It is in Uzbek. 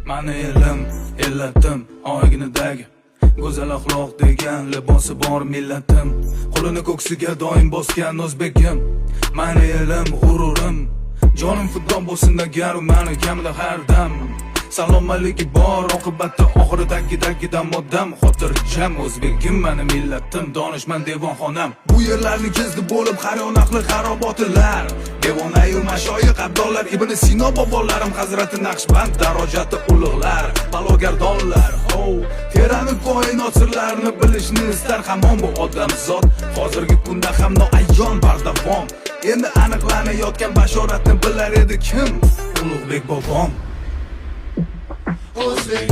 Mani elim, illatim, oyginidagi go'zal axloq degan libosi bor millatim. Qo'lini ko'ksiga doim bosgan o'zbekim. Mani elim, g'ururim, jonim fido bo'lsin agar mani kamida har dam. Salomaligi bor, oqibatda oxiridagi moddam. Xotirjam o'zbekim, mani millatim, donishmand devonxonam. Bu yerlarni kezdi bo'lib har yoqli xarobotilar. Devonayu mashoyix abdollar, Ibn Sino bobolarim, Hazrati Naqshband darajati ulug'lar, balogardonlar. Terani koinot sirlarini bilishni istar hamon bu odamzod. Hozirgi kunda ham noayyon bardavom. Endi aniqlanayotgan bashoratni bilar edi kim? Ulug'bek bobom. O'zbek